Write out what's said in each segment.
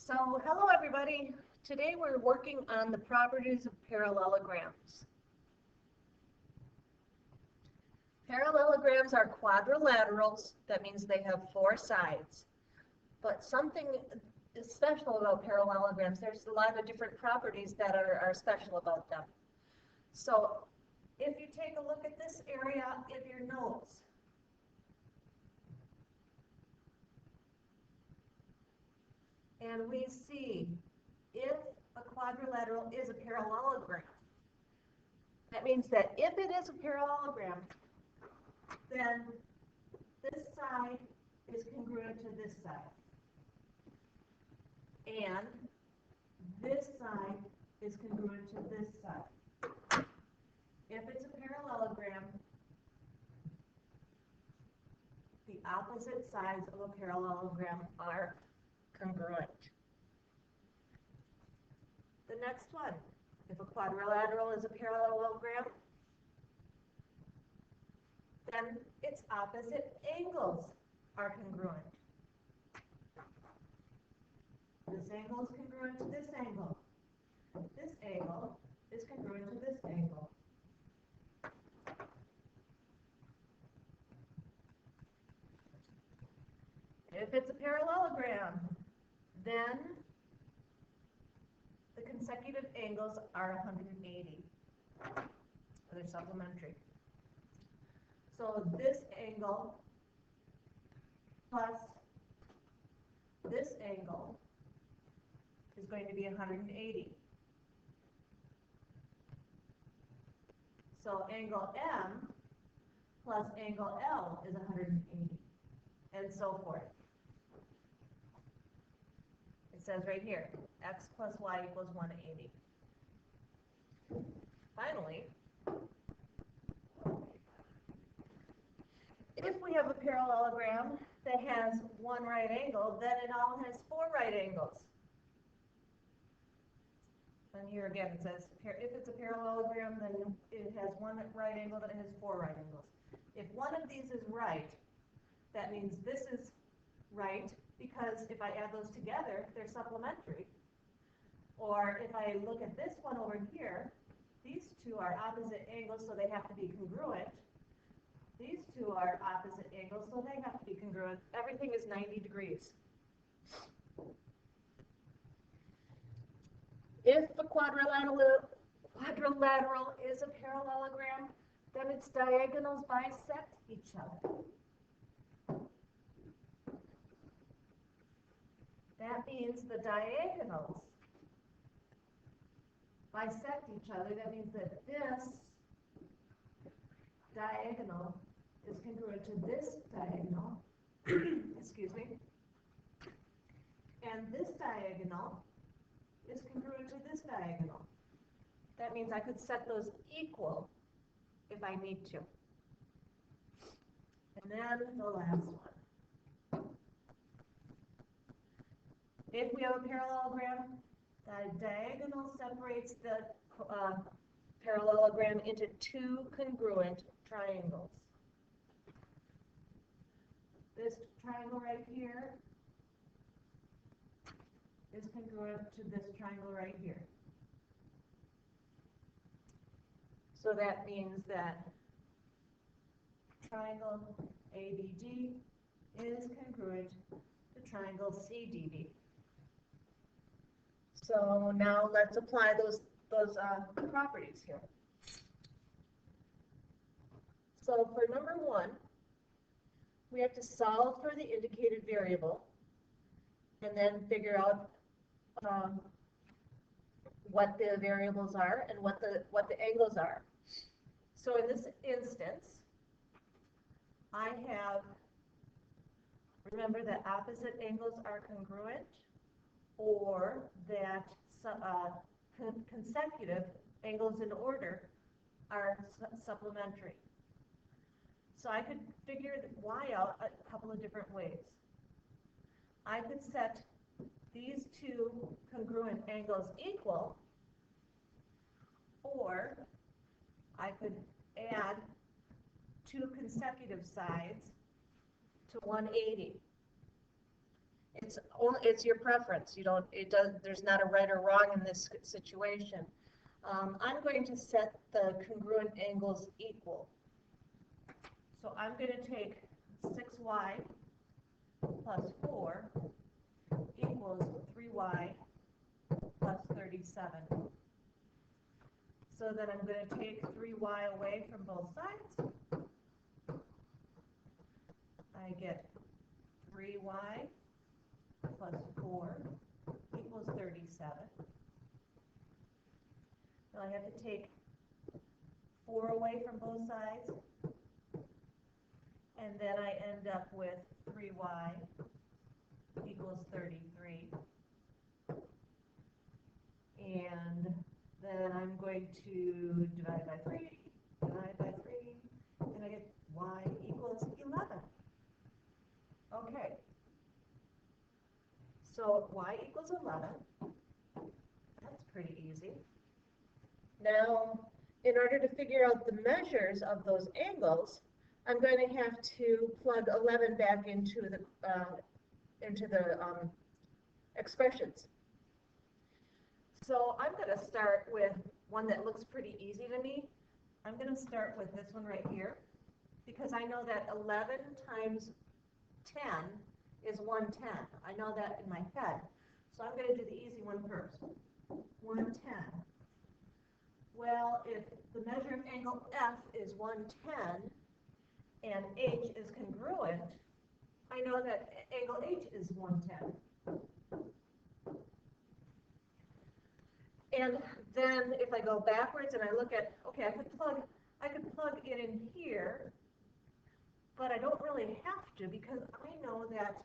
So, hello everybody. Today we're working on the properties of parallelograms. Parallelograms are quadrilaterals. That means they have four sides. But something is special about parallelograms. There's a lot of different properties that are special about them. So, if you take a look at this area of your notes, and we see if a quadrilateral is a parallelogram. That means that if it is a parallelogram, then this side is congruent to this side. And this side is congruent to this side. If it's a parallelogram, the opposite sides of a parallelogram are congruent. The next one, if a quadrilateral is a parallelogram, then its opposite angles are congruent. This angle is congruent to this angle. This angle is congruent to this angle. If it's a parallelogram, then the consecutive angles are 180. They're supplementary. So this angle plus this angle is going to be 180. So angle M plus angle L is 180, and so forth. It says right here, x plus y equals 180. Finally, if we have a parallelogram that has one right angle, then it all has four right angles. And here again it says, if it's a parallelogram, then it has one right angle, then it has four right angles. If one of these is right, that means this is right, because if I add those together, they're supplementary. Or if I look at this one over here, these two are opposite angles, so they have to be congruent. These two are opposite angles, so they have to be congruent. Everything is 90 degrees. If a quadrilateral is a parallelogram, then its diagonals bisect each other. That means the diagonals bisect each other. That means that this diagonal is congruent to this diagonal, excuse me, and this diagonal is congruent to this diagonal. That means I could set those equal if I need to. And then the last one. If we have a parallelogram, the diagonal separates the parallelogram into two congruent triangles. This triangle right here is congruent to this triangle right here. So that means that triangle ABD is congruent to triangle CDD. So now let's apply those properties here. So for number one, we have to solve for the indicated variable and then figure out what the variables are and what the angles are. So in this instance, I have, remember that opposite angles are congruent, or that consecutive angles in order are supplementary. So I could figure y out a couple of different ways. I could set these two congruent angles equal, or I could add two consecutive sides to 180. it's your preference. You don't, there's not a right or wrong in this situation. I'm going to set the congruent angles equal. So I'm going to take 6y plus 4 equals 3y plus 37. So then I'm going to take 3y away from both sides. I get 3y plus 4 equals 37. Now I have to take 4 away from both sides, and then I end up with 3y equals 33. And then I'm going to divide by 3, and I get y equals 11. Okay. So y equals 11. That's pretty easy. Now, in order to figure out the measures of those angles, I'm going to have to plug 11 back into the expressions. So I'm going to start with one that looks pretty easy to me. I'm going to start with this one right here, because I know that 11 times 10 is 110. I know that in my head. So I'm going to do the easy one first. 110. Well, if the measure of angle F is 110 and H is congruent, I know that angle H is 110. And then if I go backwards and I look at, okay, I could plug it in here, but I don't really have to, because I know that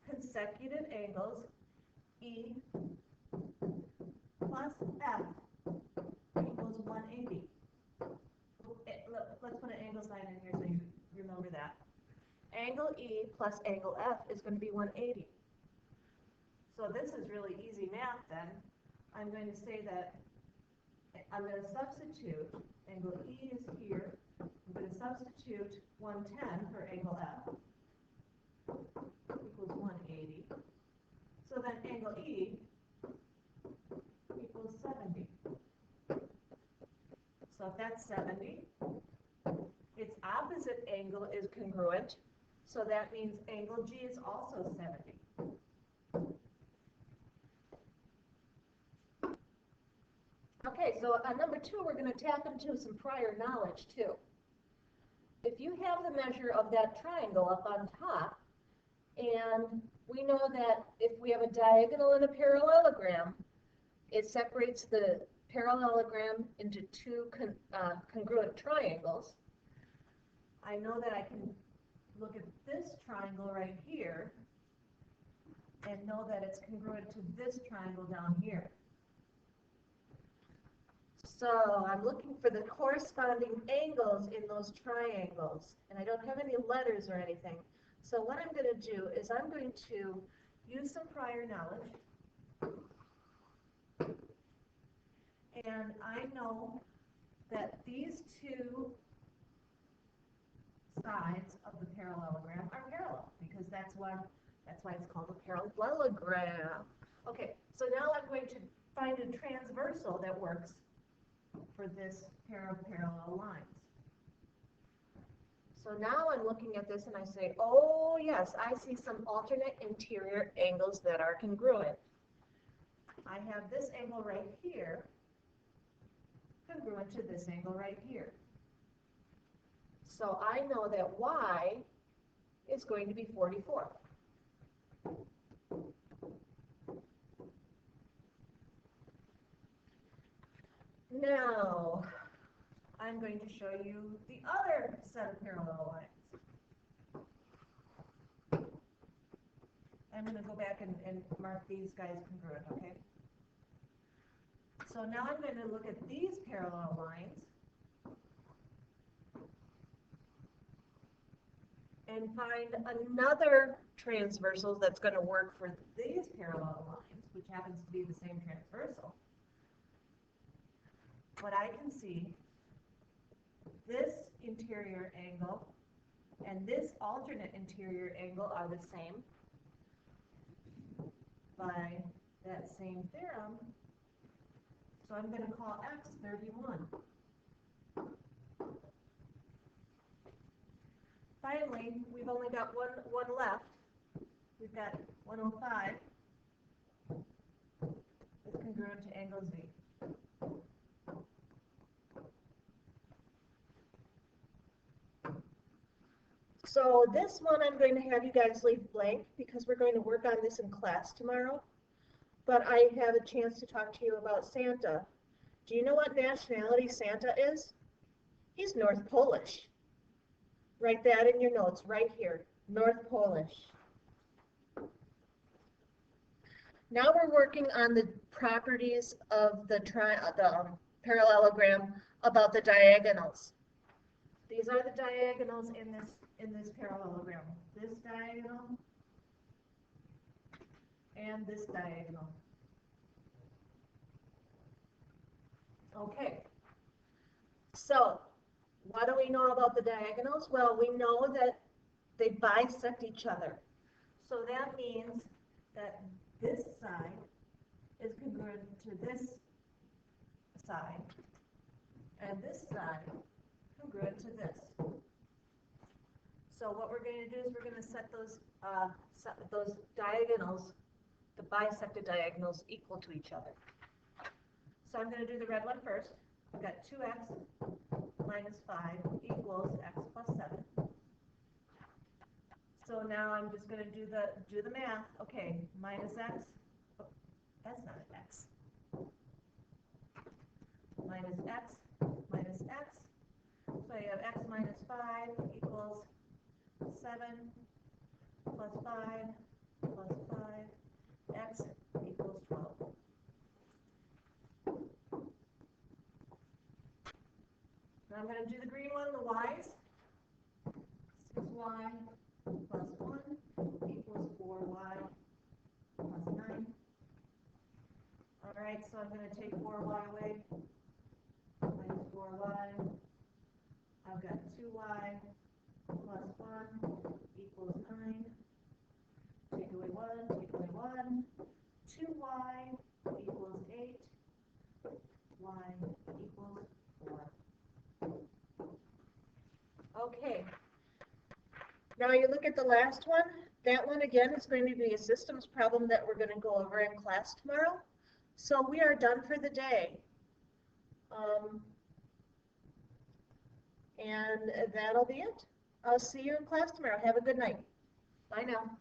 consecutive angles E plus F equals 180. Let's put an angle sign in here so you remember that. Angle E plus angle F is going to be 180. So this is really easy math then. I'm going to say that I'm going to substitute, angle E is here, I'm going to substitute 110 for angle F equals 180. So then angle E equals 70. So if that's 70, its opposite angle is congruent, so that means angle G is also 70. Okay, so on number 2, we're going to tap into some prior knowledge too. If you have the measure of that triangle up on top, and we know that if we have a diagonal and a parallelogram, it separates the parallelogram into two congruent triangles. I know that I can look at this triangle right here and know that it's congruent to this triangle down here. So I'm looking for the corresponding angles in those triangles, and I don't have any letters or anything. So what I'm going to do is I'm going to use some prior knowledge, and I know that these two sides of the parallelogram are parallel, because that's why it's called a parallelogram. Okay, so now I'm going to find a transversal that works for this pair of parallel lines. So now I'm looking at this and I say, oh yes, I see some alternate interior angles that are congruent. I have this angle right here congruent to this angle right here. So I know that y is going to be 44. Now, I'm going to show you the other set of parallel lines. I'm going to go back and mark these guys congruent, okay? So now I'm going to look at these parallel lines and find another transversal that's going to work for these parallel lines, which happens to be the same transversal. But I can see this interior angle and this alternate interior angle are the same. by that same theorem. So I'm going to call x 31. Finally, we've only got one left. We've got 105 is congruent to angle Z. So this one I'm going to have you guys leave blank because we're going to work on this in class tomorrow. But I have a chance to talk to you about Santa. Do you know what nationality Santa is? He's North Polish. Write that in your notes right here, North Polish. Now we're working on the properties of the parallelogram about the diagonals. These are the diagonals in this parallelogram. This diagonal and this diagonal. Okay. So, what do we know about the diagonals? Well, we know that they bisect each other. So that means that this side is congruent to this side, and this side congruent to this. So what we're going to do is we're going to set those diagonals, the bisected diagonals, equal to each other. So I'm going to do the red one first. I've got 2x minus 5 equals x plus 7. So now I'm just going to do the math. Okay, minus x. Oh, that's not an x. Minus x minus x. So you have x minus 5 equals 7 plus 5 plus 5. X equals 12. Now I'm going to do the green one, the y's. 6y plus 1 equals 4y plus 9. All right, so I'm going to take 4y away. Minus 4y. I've got 2y plus 1 equals 9. Take away 1, take away 1. 2y equals 8. Y equals 4. Okay. Now you look at the last one. That one again is going to be a systems problem that we're going to go over in class tomorrow. So we are done for the day. And that'll be it. I'll see you in class tomorrow. Have a good night. Bye now.